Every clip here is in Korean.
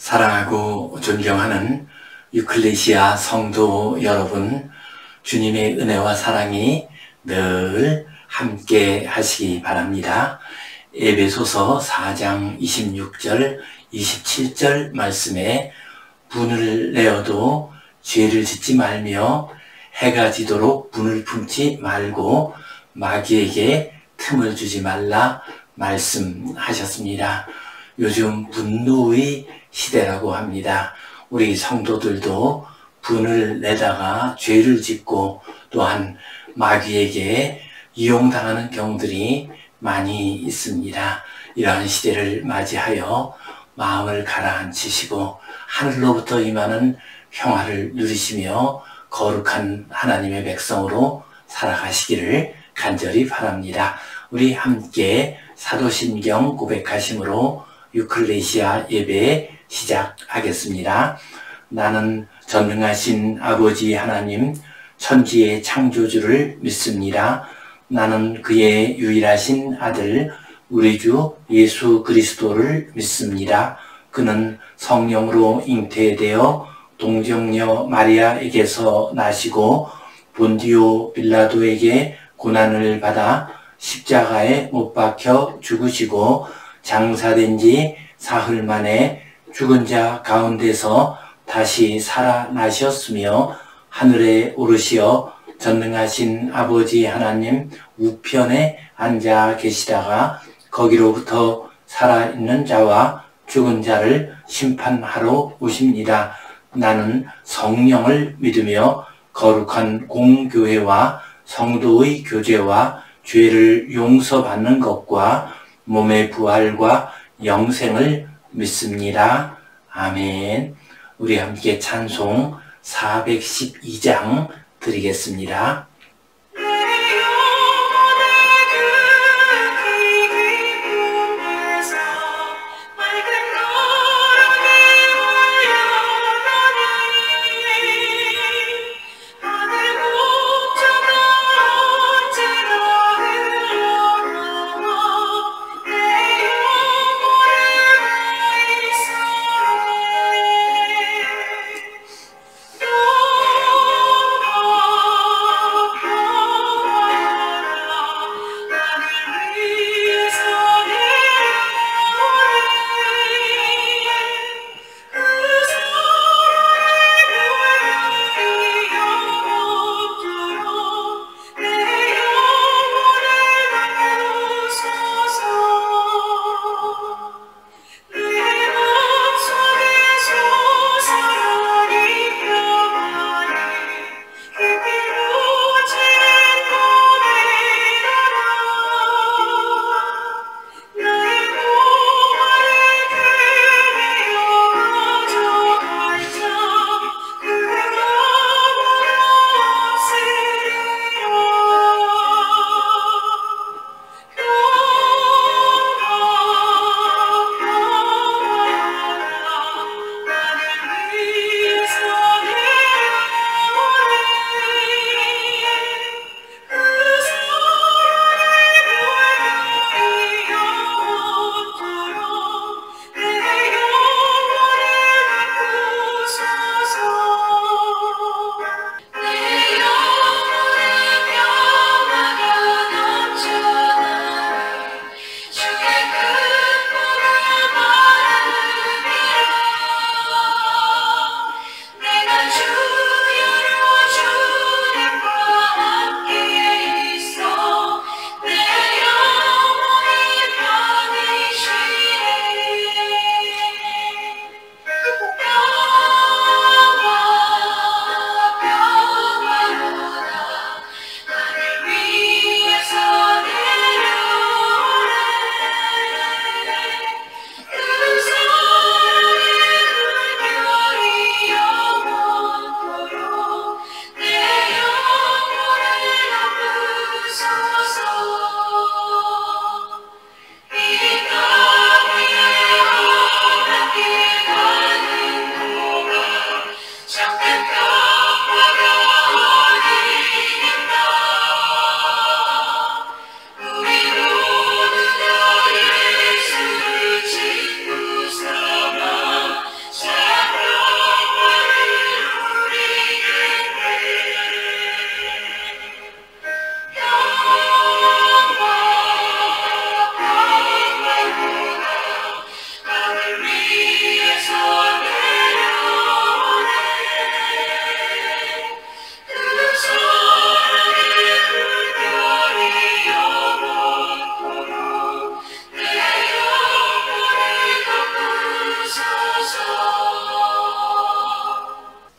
사랑하고 존경하는 유클레시아 성도 여러분, 주님의 은혜와 사랑이 늘 함께 하시기 바랍니다. 에베소서 4장 26절, 27절 말씀에 분을 내어도 죄를 짓지 말며 해가 지도록 분을 품지 말고 마귀에게 틈을 주지 말라 말씀하셨습니다. 요즘 분노의 시대라고 합니다. 우리 성도들도 분을 내다가 죄를 짓고 또한 마귀에게 이용당하는 경우들이 많이 있습니다. 이러한 시대를 맞이하여 마음을 가라앉히시고 하늘로부터 임하는 평화를 누리시며 거룩한 하나님의 백성으로 살아가시기를 간절히 바랍니다. 우리 함께 사도신경 고백하심으로 유클레시아 예배 시작하겠습니다. 나는 전능하신 아버지 하나님 천지의 창조주를 믿습니다. 나는 그의 유일하신 아들 우리 주 예수 그리스도를 믿습니다. 그는 성령으로 잉태되어 동정녀 마리아에게서 나시고 본디오 빌라도에게 고난을 받아 십자가에 못 박혀 죽으시고 장사된 지 사흘 만에 죽은 자 가운데서 다시 살아나셨으며 하늘에 오르시어 전능하신 아버지 하나님 우편에 앉아 계시다가 거기로부터 살아있는 자와 죽은 자를 심판하러 오십니다. 나는 성령을 믿으며 거룩한 공교회와 성도의 교제와 죄를 용서받는 것과 몸의 부활과 영생을 믿습니다. 아멘. 우리 함께 찬송 412장 드리겠습니다.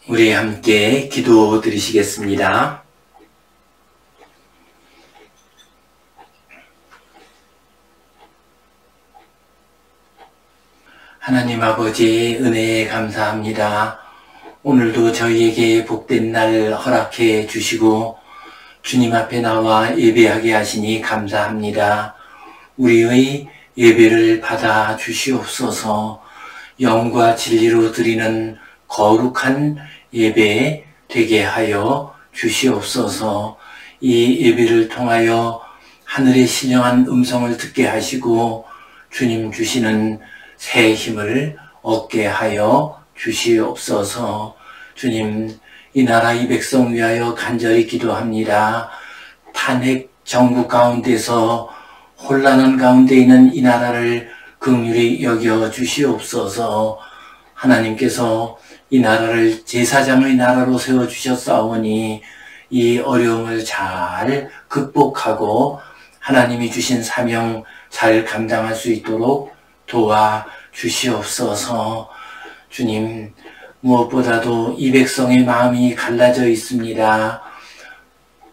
우리 함께 기도 드리시겠습니다. 하나님 아버지 은혜에 감사합니다. 오늘도 저희에게 복된 날 허락해 주시고 주님 앞에 나와 예배하게 하시니 감사합니다. 우리의 예배를 받아 주시옵소서. 영과 진리로 드리는 거룩한 예배 되게 하여 주시옵소서. 이 예배를 통하여 하늘의 신령한 음성을 듣게 하시고 주님 주시는 새 힘을 얻게 하여 주시옵소서. 주님, 이 나라 이 백성 위하여 간절히 기도합니다. 탄핵 정부 가운데서 혼란한 가운데 있는 이 나라를 긍휼히 여겨 주시옵소서. 하나님께서 이 나라를 제사장의 나라로 세워주셨사오니 이 어려움을 잘 극복하고 하나님이 주신 사명 잘 감당할 수 있도록 도와 주시옵소서. 주님, 무엇보다도 이 백성의 마음이 갈라져 있습니다.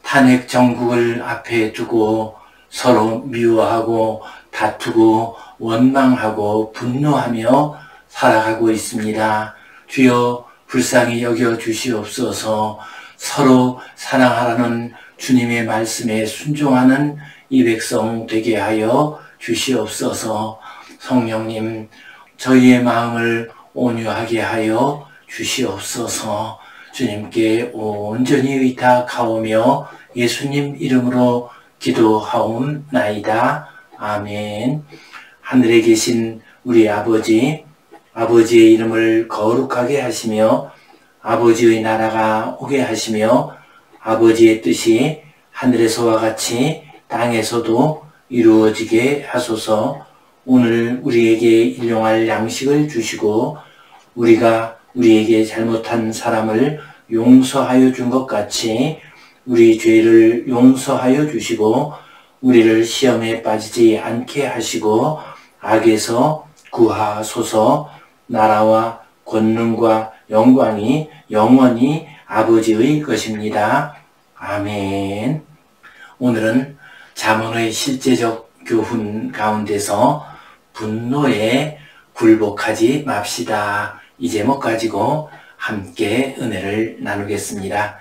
탄핵 정국을 앞에 두고 서로 미워하고 다투고 원망하고 분노하며 살아가고 있습니다. 주여 불쌍히 여겨 주시옵소서. 서로 사랑하라는 주님의 말씀에 순종하는 이 백성 되게 하여 주시옵소서. 성령님, 저희의 마음을 온유하게 하여 주시옵소서. 주님께 온전히 의탁하오며 예수님 이름으로 기도하옵나이다. 아멘. 하늘에 계신 우리 아버지, 아버지의 이름을 거룩하게 하시며 아버지의 나라가 오게 하시며 아버지의 뜻이 하늘에서와 같이 땅에서도 이루어지게 하소서. 오늘 우리에게 일용할 양식을 주시고 우리가 우리에게 잘못한 사람을 용서하여 준 것 같이 우리 죄를 용서하여 주시고 우리를 시험에 빠지지 않게 하시고 악에서 구하소서. 나라와 권능과 영광이 영원히 아버지의 것입니다. 아멘. 오늘은 잠언의 실제적 교훈 가운데서 분노에 굴복하지 맙시다. 이 제목 가지고 함께 은혜를 나누겠습니다.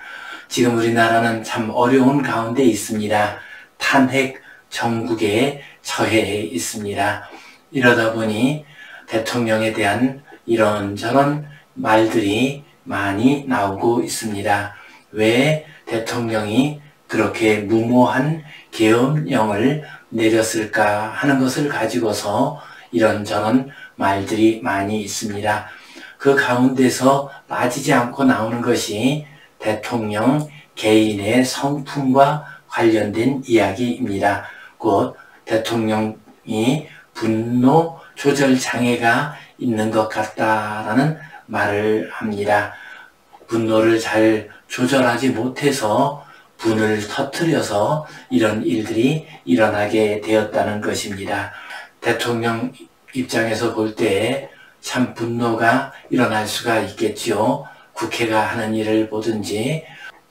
지금 우리나라는 참 어려운 가운데 있습니다. 탄핵 정국에 처해 있습니다. 이러다 보니 대통령에 대한 이런저런 말들이 많이 나오고 있습니다. 왜 대통령이 그렇게 무모한 계엄령을 내렸을까 하는 것을 가지고서 이런저런 말들이 많이 있습니다. 그 가운데서 빠지지 않고 나오는 것이 대통령 개인의 성품과 관련된 이야기입니다. 곧 대통령이 분노 조절 장애가 있는 것 같다라는 말을 합니다. 분노를 잘 조절하지 못해서 분을 터뜨려서 이런 일들이 일어나게 되었다는 것입니다. 대통령 입장에서 볼 때 참 분노가 일어날 수가 있겠지요. 국회가 하는 일을 보든지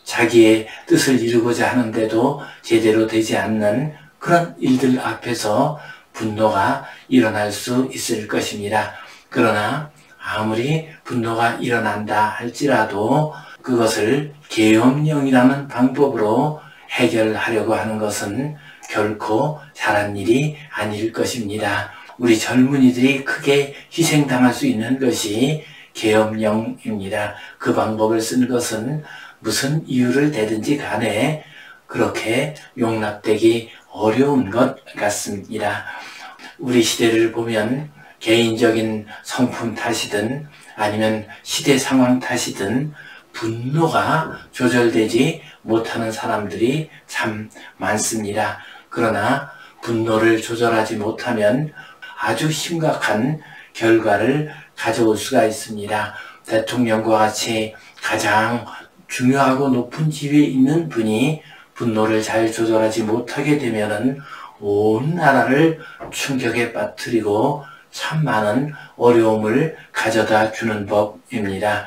자기의 뜻을 이루고자 하는데도 제대로 되지 않는 그런 일들 앞에서 분노가 일어날 수 있을 것입니다. 그러나 아무리 분노가 일어난다 할지라도 그것을 계엄령이라는 방법으로 해결하려고 하는 것은 결코 잘한 일이 아닐 것입니다. 우리 젊은이들이 크게 희생당할 수 있는 것이 계엄령입니다. 그 방법을 쓴 것은 무슨 이유를 대든지 간에 그렇게 용납되기 어려운 것 같습니다. 우리 시대를 보면 개인적인 성품 탓이든 아니면 시대 상황 탓이든 분노가 조절되지 못하는 사람들이 참 많습니다. 그러나 분노를 조절하지 못하면 아주 심각한 결과를 가져올 수가 있습니다. 대통령과 같이 가장 중요하고 높은 지위에 있는 분이 분노를 잘 조절하지 못하게 되면은 온 나라를 충격에 빠뜨리고 참 많은 어려움을 가져다 주는 법입니다.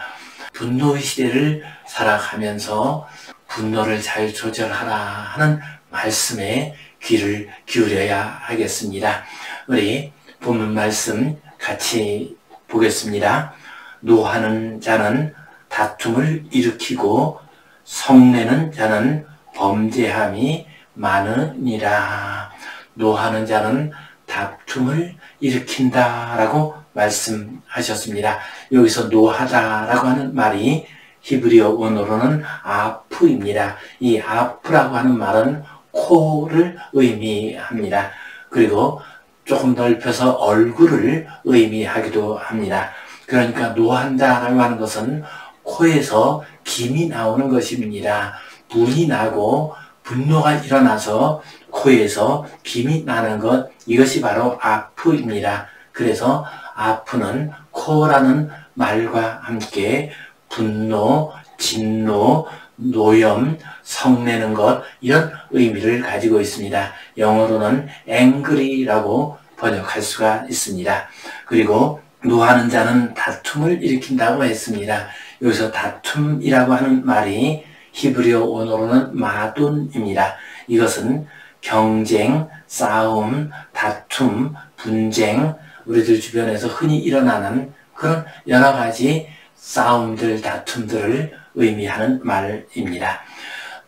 분노의 시대를 살아가면서 분노를 잘 조절하라 하는 말씀에 귀를 기울여야 하겠습니다. 우리 본문 말씀 같이 보겠습니다. 노하는 자는 다툼을 일으키고 성내는 자는 범죄함이 많으니라. 노하는 자는 다툼을 일으킨다라고 말씀하셨습니다. 여기서 노하다라고 하는 말이 히브리어 원어로는 아프입니다. 이 아프라고 하는 말은 코를 의미합니다. 그리고 조금 넓혀서 얼굴을 의미하기도 합니다. 그러니까 노한다라고 하는 것은 코에서 김이 나오는 것입니다. 분이 나고 분노가 일어나서 코에서 김이 나는 것, 이것이 바로 아프입니다. 그래서 아프는 코라는 말과 함께 분노, 진노, 노염, 성내는 것, 이런 의미를 가지고 있습니다. 영어로는 angry라고 번역할 수가 있습니다. 그리고 노하는 자는 다툼을 일으킨다고 했습니다. 여기서 다툼이라고 하는 말이 히브리어 원어로는 마돈입니다. 이것은 경쟁, 싸움, 다툼, 분쟁, 우리들 주변에서 흔히 일어나는 그런 여러 가지 싸움들, 다툼들을 의미하는 말입니다.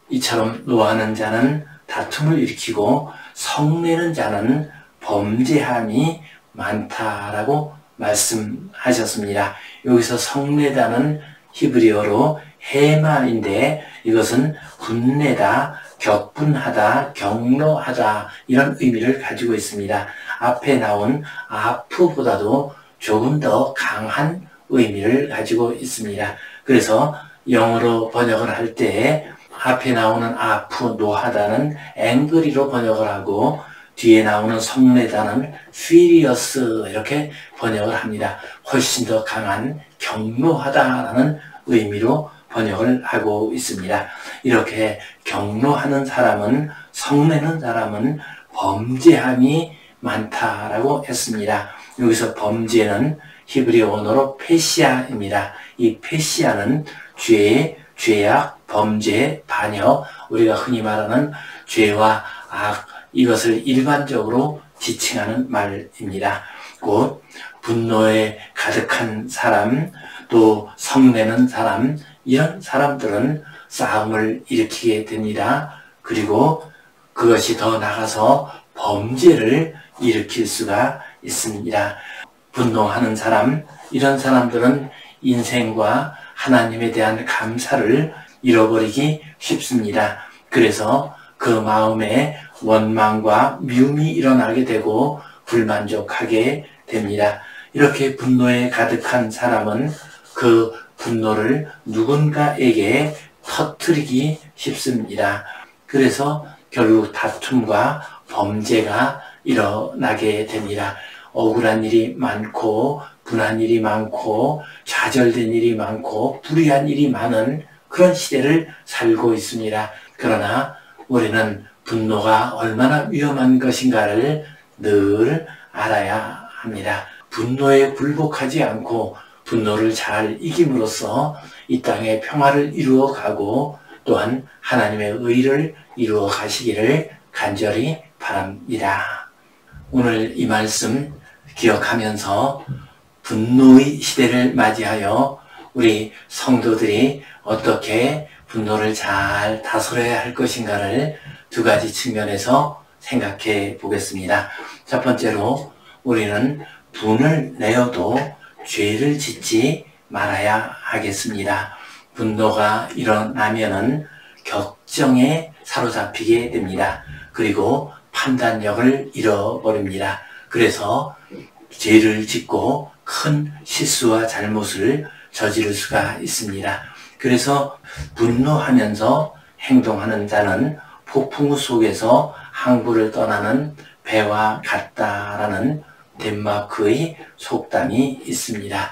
이처럼 노하는 자는 다툼을 일으키고 성내는 자는 범죄함이 많다라고 말씀하셨습니다. 여기서 성내다는 히브리어로 해마인데 이것은 분내다, 격분하다, 격노하다 이런 의미를 가지고 있습니다. 앞에 나온 아프보다도 조금 더 강한 의미를 가지고 있습니다. 그래서 영어로 번역을 할 때 앞에 나오는 아프, 노하다는 angry로 번역을 하고 뒤에 나오는 성내다는 furious 이렇게 번역을 합니다. 훨씬 더 강한 격노하다라는 의미로 번역을 하고 있습니다. 이렇게 격노하는 사람은, 성내는 사람은 범죄함이 많다라고 했습니다. 여기서 범죄는 히브리어 언어로 페시아입니다. 이 페시아는 죄, 죄악, 범죄, 반역, 우리가 흔히 말하는 죄와 악, 이것을 일반적으로 지칭하는 말입니다. 곧 분노에 가득한 사람, 또 성내는 사람, 이런 사람들은 싸움을 일으키게 됩니다. 그리고 그것이 더 나가서 범죄를 일으킬 수가 있습니다. 분노하는 사람, 이런 사람들은 인생과 하나님에 대한 감사를 잃어버리기 쉽습니다. 그래서 그 마음에 원망과 미움이 일어나게 되고 불만족하게 됩니다. 이렇게 분노에 가득한 사람은 그 분노를 누군가에게 터뜨리기 쉽습니다. 그래서 결국 다툼과 범죄가 일어나게 됩니다. 억울한 일이 많고 분한 일이 많고 좌절된 일이 많고 불의한 일이 많은 그런 시대를 살고 있습니다. 그러나 우리는 분노가 얼마나 위험한 것인가를 늘 알아야 합니다. 분노에 굴복하지 않고 분노를 잘 이김으로써 이 땅에 평화를 이루어 가고 또한 하나님의 의를 이루어 가시기를 간절히 바랍니다. 오늘 이 말씀 기억하면서 분노의 시대를 맞이하여 우리 성도들이 어떻게 분노를 잘 다스려야 할 것인가를 두 가지 측면에서 생각해 보겠습니다. 첫 번째로 우리는 분을 내어도 죄를 짓지 말아야 하겠습니다. 분노가 일어나면은 격정에 사로잡히게 됩니다. 그리고 판단력을 잃어버립니다. 그래서 죄를 짓고 큰 실수와 잘못을 저지를 수가 있습니다. 그래서 분노하면서 행동하는 자는 폭풍 속에서 항구를 떠나는 배와 같다라는 덴마크의 속담이 있습니다.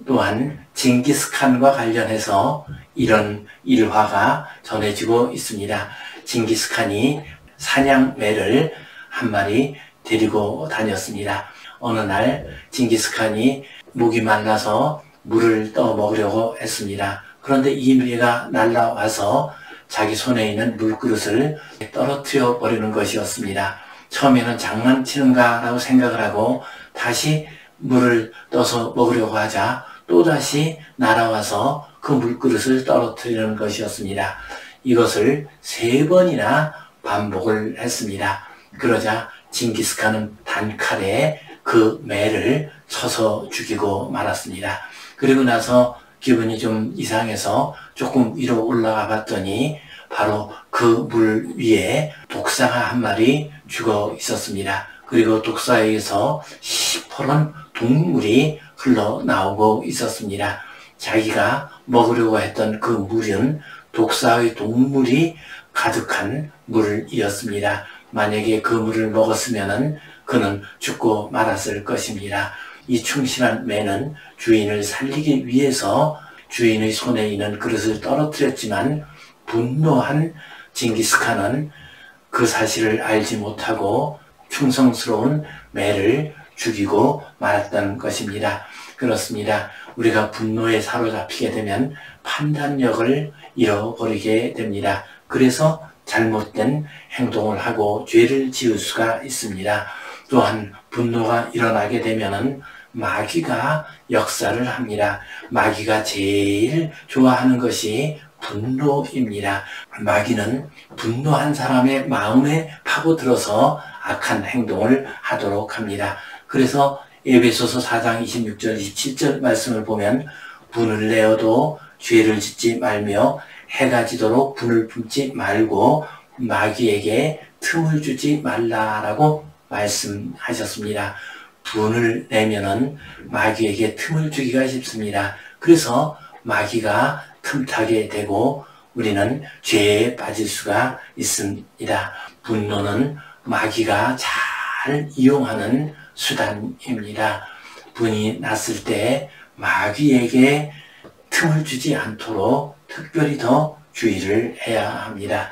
또한 징기스칸과 관련해서 이런 일화가 전해지고 있습니다. 징기스칸이 사냥매를 한 마리 데리고 다녔습니다. 어느 날 징기스칸이 목이 말라서 물을 떠 먹으려고 했습니다. 그런데 이 매가 날라와서 자기 손에 있는 물그릇을 떨어뜨려 버리는 것이었습니다. 처음에는 장난치는가 라고 생각을 하고 다시 물을 떠서 먹으려고 하자 또다시 날아와서 그 물그릇을 떨어뜨리는 것이었습니다. 이것을 3번이나 반복을 했습니다. 그러자 징기스칸은 단칼에 그 매를 쳐서 죽이고 말았습니다. 그리고 나서 기분이 좀 이상해서 조금 위로 올라가 봤더니 바로 그 물 위에 독사가 한 마리 죽어 있었습니다. 그리고 독사에게서 시퍼런 동물이 흘러나오고 있었습니다. 자기가 먹으려고 했던 그 물은 독사의 동물이 가득한 물이었습니다. 만약에 그 물을 먹었으면 그는 죽고 말았을 것입니다. 이 충실한 매는 주인을 살리기 위해서 주인의 손에 있는 그릇을 떨어뜨렸지만 분노한 징기스칸은 그 사실을 알지 못하고 충성스러운 매를 죽이고 말았던 것입니다. 그렇습니다. 우리가 분노에 사로잡히게 되면 판단력을 잃어버리게 됩니다. 그래서 잘못된 행동을 하고 죄를 지을 수가 있습니다. 또한 분노가 일어나게 되면은 마귀가 역사를 합니다. 마귀가 제일 좋아하는 것이 분노입니다. 마귀는 분노한 사람의 마음에 파고들어서 악한 행동을 하도록 합니다. 그래서 에베소서 4장 26절 27절 말씀을 보면 분을 내어도 죄를 짓지 말며 해가 지도록 분을 품지 말고 마귀에게 틈을 주지 말라라고 말씀하셨습니다. 분을 내면은 마귀에게 틈을 주기가 쉽습니다. 그래서 마귀가 틈타게 되고 우리는 죄에 빠질 수가 있습니다. 분노는 마귀가 잘 이용하는 수단입니다. 분이 났을 때 마귀에게 틈을 주지 않도록 특별히 더 주의를 해야 합니다.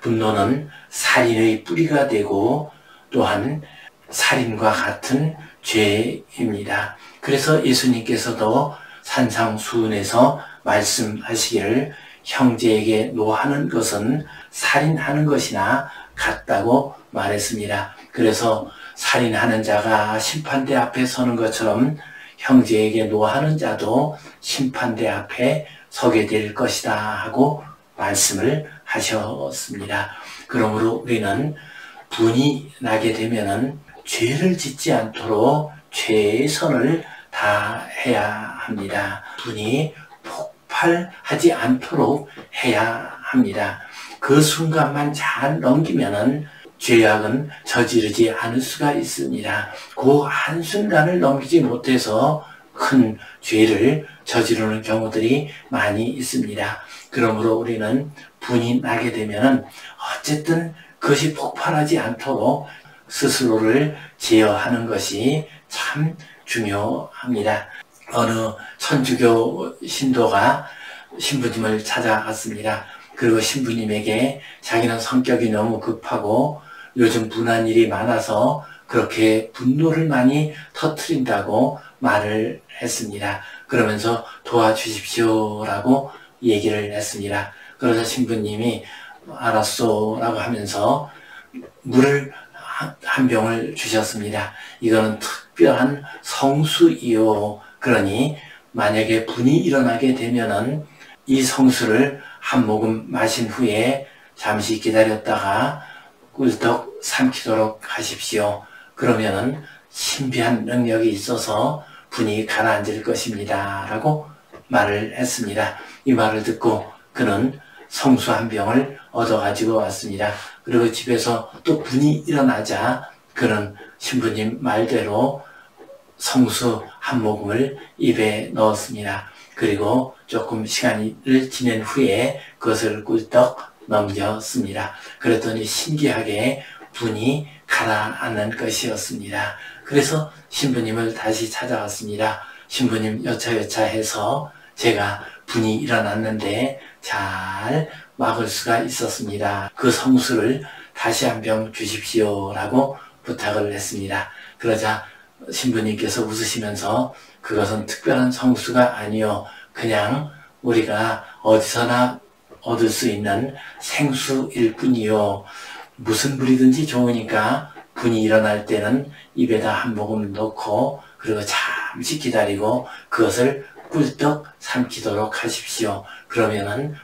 분노는 살인의 뿌리가 되고 또한 살인과 같은 죄입니다. 그래서 예수님께서도 산상수훈에서 말씀하시기를 형제에게 노하는 것은 살인하는 것이나 같다고 말했습니다. 그래서 살인하는 자가 심판대 앞에 서는 것처럼 형제에게 노하는 자도 심판대 앞에 서게 될 것이다 하고 말씀을 하셨습니다. 그러므로 우리는 분이 나게 되면은 죄를 짓지 않도록 최선을 다해야 합니다. 분이 폭발하지 않도록 해야 합니다. 그 순간만 잘 넘기면은 죄악은 저지르지 않을 수가 있습니다. 그 한순간을 넘기지 못해서 큰 죄를 저지르는 경우들이 많이 있습니다. 그러므로 우리는 분이 나게 되면은 어쨌든 그것이 폭발하지 않도록 스스로를 제어하는 것이 참 중요합니다. 어느 천주교 신도가 신부님을 찾아갔습니다. 그리고 신부님에게 자기는 성격이 너무 급하고 요즘 분한 일이 많아서 그렇게 분노를 많이 터뜨린다고 말을 했습니다. 그러면서 도와주십시오라고 얘기를 했습니다. 그래서 신부님이 알았소 라고 하면서 물을 한 병을 주셨습니다. 이거는 특별한 성수이요. 그러니 만약에 분이 일어나게 되면은 이 성수를 한 모금 마신 후에 잠시 기다렸다가 꿀떡 삼키도록 하십시오. 그러면은 신비한 능력이 있어서 분이 가라앉을 것입니다. 라고 말을 했습니다. 이 말을 듣고 그는 성수 한 병을 얻어가지고 왔습니다. 그리고 집에서 또 분이 일어나자 그는 신부님 말대로 성수 한 모금을 입에 넣었습니다. 그리고 조금 시간을 지낸 후에 그것을 꿀떡 넘겼습니다. 그랬더니 신기하게 분이 가라앉는 것이었습니다. 그래서 신부님을 다시 찾아왔습니다. 신부님 여차여차해서 제가 분이 일어났는데 잘 막을 수가 있었습니다. 그 성수를 다시 한 병 주십시오 라고 부탁을 했습니다. 그러자 신부님께서 웃으시면서 그것은 특별한 성수가 아니요, 그냥 우리가 어디서나 얻을 수 있는 생수일 뿐이요, 무슨 물이든지 좋으니까 분이 일어날 때는 입에다 한 모금 넣고 그리고 잠시 기다리고 그것을 꿀떡 삼키도록 하십시오. 그러면은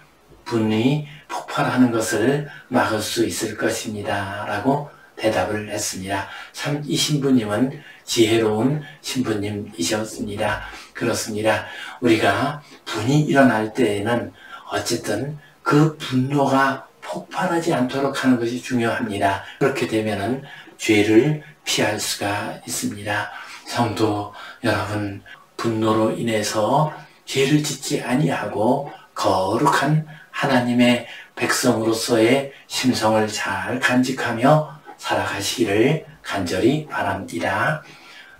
분이 폭발하는 것을 막을 수 있을 것입니다 라고 대답을 했습니다. 참 이 신부님은 지혜로운 신부님이셨습니다. 그렇습니다. 우리가 분이 일어날 때에는 어쨌든 그 분노가 폭발하지 않도록 하는 것이 중요합니다. 그렇게 되면은 죄를 피할 수가 있습니다. 성도 여러분, 분노로 인해서 죄를 짓지 아니하고 거룩한 하나님의 백성으로서의 심성을 잘 간직하며 살아가시기를 간절히 바랍니다.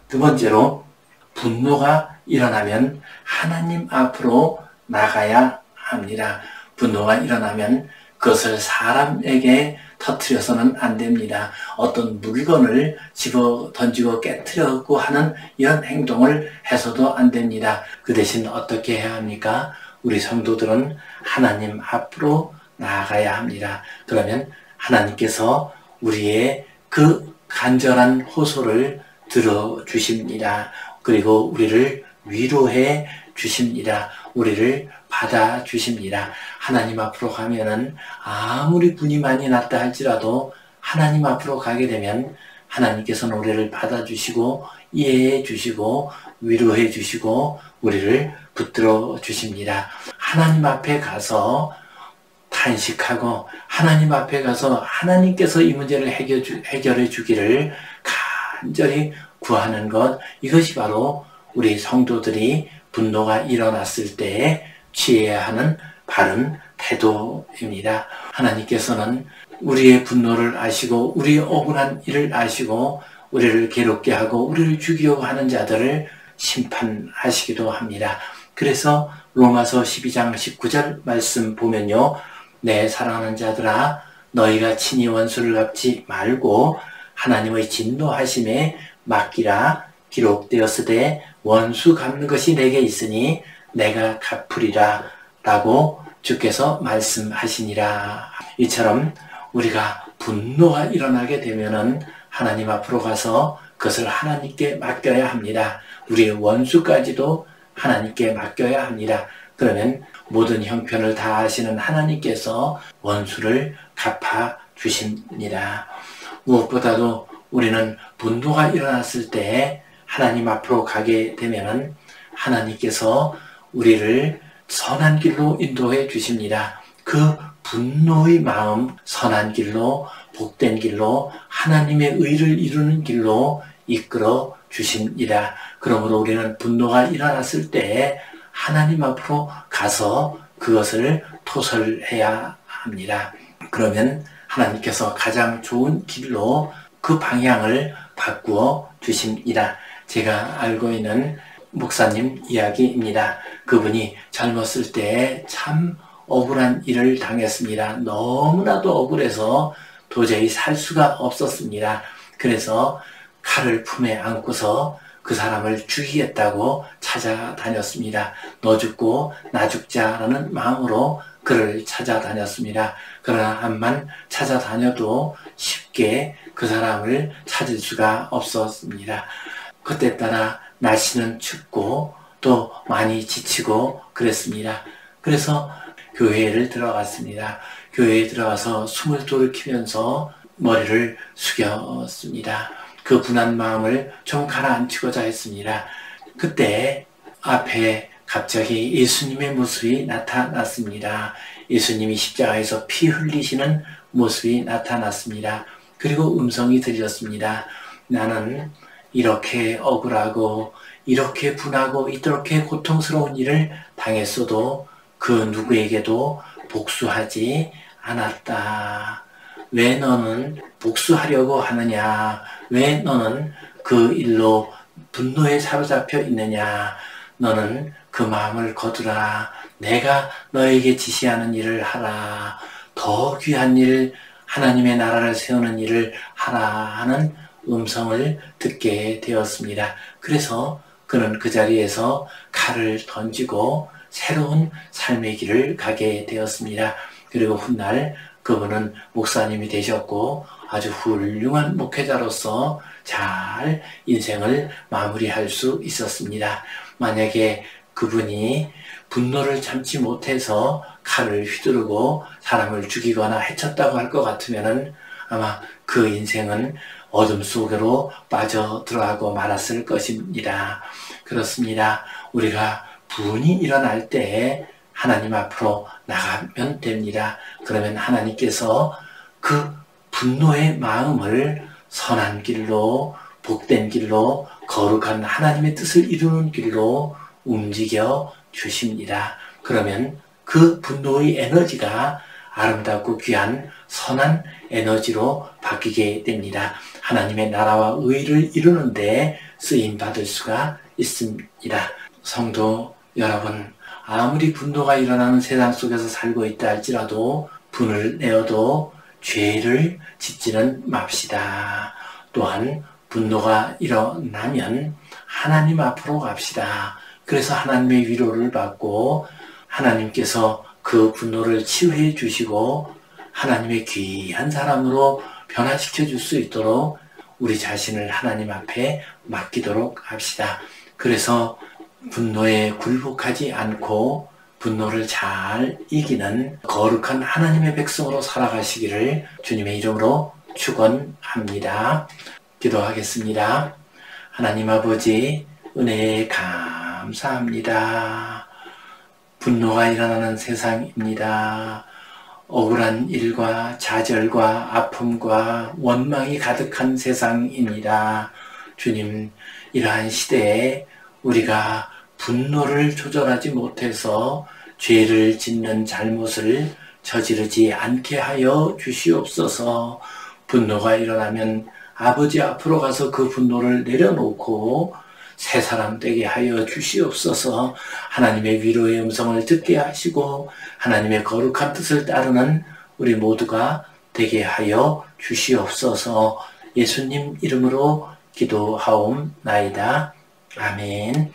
두 번째로, 분노가 일어나면 하나님 앞으로 나가야 합니다. 분노가 일어나면 그것을 사람에게 터뜨려서는 안 됩니다. 어떤 물건을 집어 던지고 깨뜨려고 하는 이런 행동을 해서도 안 됩니다. 그 대신 어떻게 해야 합니까? 우리 성도들은 하나님 앞으로 나아가야 합니다. 그러면 하나님께서 우리의 그 간절한 호소를 들어주십니다. 그리고 우리를 위로해 주십니다. 우리를 받아주십니다. 하나님 앞으로 가면은 아무리 분이 많이 났다 할지라도 하나님 앞으로 가게 되면 하나님께서는 우리를 받아주시고 이해해 주시고 위로해 주시고 우리를 붙들어 주십니다. 하나님 앞에 가서 탄식하고 하나님 앞에 가서 하나님께서 이 문제를 해결해 주기를 간절히 구하는 것, 이것이 바로 우리 성도들이 분노가 일어났을 때에 취해야 하는 바른 태도입니다. 하나님께서는 우리의 분노를 아시고 우리의 억울한 일을 아시고 우리를 괴롭게 하고 우리를 죽이려고 하는 자들을 심판하시기도 합니다. 그래서 로마서 12장 19절 말씀 보면요, 내 사랑하는 자들아, 너희가 친히 원수를 갚지 말고 하나님의 진노하심에 맡기라. 기록되었으되 원수 갚는 것이 내게 있으니 내가 갚으리라 라고 주께서 말씀하시니라. 이처럼 우리가 분노가 일어나게 되면은 하나님 앞으로 가서 그것을 하나님께 맡겨야 합니다. 우리의 원수까지도 하나님께 맡겨야 합니다. 그러면 모든 형편을 다 아시는 하나님께서 원수를 갚아 주십니다. 무엇보다도 우리는 분노가 일어났을 때 하나님 앞으로 가게 되면은 하나님께서 우리를 선한 길로 인도해 주십니다. 그 분노의 마음, 선한 길로, 복된 길로, 하나님의 의를 이루는 길로 이끌어 주십니다. 그러므로 우리는 분노가 일어났을 때 하나님 앞으로 가서 그것을 토설해야 합니다. 그러면 하나님께서 가장 좋은 길로 그 방향을 바꾸어 주십니다. 제가 알고 있는 목사님 이야기입니다. 그분이 젊었을 때 참 억울한 일을 당했습니다. 너무나도 억울해서 도저히 살 수가 없었습니다. 그래서 칼을 품에 안고서 그 사람을 죽이겠다고 찾아다녔습니다. 너 죽고 나 죽자라는 마음으로 그를 찾아다녔습니다. 그러나 암만 찾아다녀도 쉽게 그 사람을 찾을 수가 없었습니다. 그때 따라 날씨는 춥고 또 많이 지치고 그랬습니다. 그래서 교회를 들어갔습니다. 교회에 들어가서 숨을 돌이키면서 머리를 숙였습니다. 그 분한 마음을 좀 가라앉히고자 했습니다. 그때 앞에 갑자기 예수님의 모습이 나타났습니다. 예수님이 십자가에서 피 흘리시는 모습이 나타났습니다. 그리고 음성이 들렸습니다. 나는 이렇게 억울하고 이렇게 분하고 이렇게 고통스러운 일을 당했어도 그 누구에게도 복수하지 않았다. 왜 너는 복수하려고 하느냐? 왜 너는 그 일로 분노에 사로잡혀 있느냐. 너는 그 마음을 거두라. 내가 너에게 지시하는 일을 하라. 더 귀한 일, 하나님의 나라를 세우는 일을 하라 하는 음성을 듣게 되었습니다. 그래서 그는 그 자리에서 칼을 던지고 새로운 삶의 길을 가게 되었습니다. 그리고 훗날 그분은 목사님이 되셨고 아주 훌륭한 목회자로서 잘 인생을 마무리할 수 있었습니다. 만약에 그분이 분노를 참지 못해서 칼을 휘두르고 사람을 죽이거나 해쳤다고 할 것 같으면은 아마 그 인생은 어둠 속으로 빠져들어가고 말았을 것입니다. 그렇습니다. 우리가 분이 일어날 때 하나님 앞으로 나가면 됩니다. 그러면 하나님께서 그 분노의 마음을 선한 길로, 복된 길로, 거룩한 하나님의 뜻을 이루는 길로 움직여 주십니다. 그러면 그 분노의 에너지가 아름답고 귀한 선한 에너지로 바뀌게 됩니다. 하나님의 나라와 의를 이루는 데 쓰임 받을 수가 있습니다. 성도 여러분, 아무리 분노가 일어나는 세상 속에서 살고 있다 할지라도 분을 내어도 죄를 짓지는 맙시다. 또한 분노가 일어나면 하나님 앞으로 갑시다. 그래서 하나님의 위로를 받고 하나님께서 그 분노를 치유해 주시고 하나님의 귀한 사람으로 변화시켜 줄 수 있도록 우리 자신을 하나님 앞에 맡기도록 합시다. 그래서 분노에 굴복하지 않고 분노를 잘 이기는 거룩한 하나님의 백성으로 살아가시기를 주님의 이름으로 축원합니다. 기도하겠습니다. 하나님 아버지, 은혜에 감사합니다. 분노가 일어나는 세상입니다. 억울한 일과 좌절과 아픔과 원망이 가득한 세상입니다. 주님, 이러한 시대에 우리가 분노를 조절하지 못해서 죄를 짓는 잘못을 저지르지 않게 하여 주시옵소서. 분노가 일어나면 아버지 앞으로 가서 그 분노를 내려놓고 새 사람 되게 하여 주시옵소서. 하나님의 위로의 음성을 듣게 하시고 하나님의 거룩한 뜻을 따르는 우리 모두가 되게 하여 주시옵소서. 예수님 이름으로 기도하옵나이다. 아멘.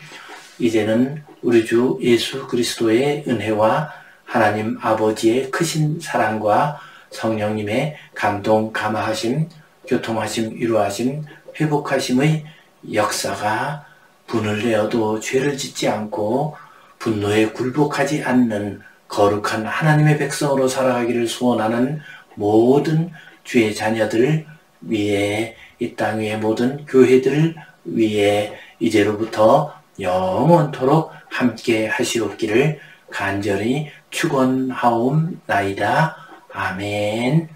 이제는 우리 주 예수 그리스도의 은혜와 하나님 아버지의 크신 사랑과 성령님의 감동, 감화하심, 교통하심, 위로하심, 회복하심의 역사가 분을 내어도 죄를 짓지 않고 분노에 굴복하지 않는 거룩한 하나님의 백성으로 살아가기를 소원하는 모든 주의 자녀들 위에, 이 땅 위의 모든 교회들 위에 이제로부터 영원토록 함께 하시옵기를 간절히 축원하옵나이다. 아멘.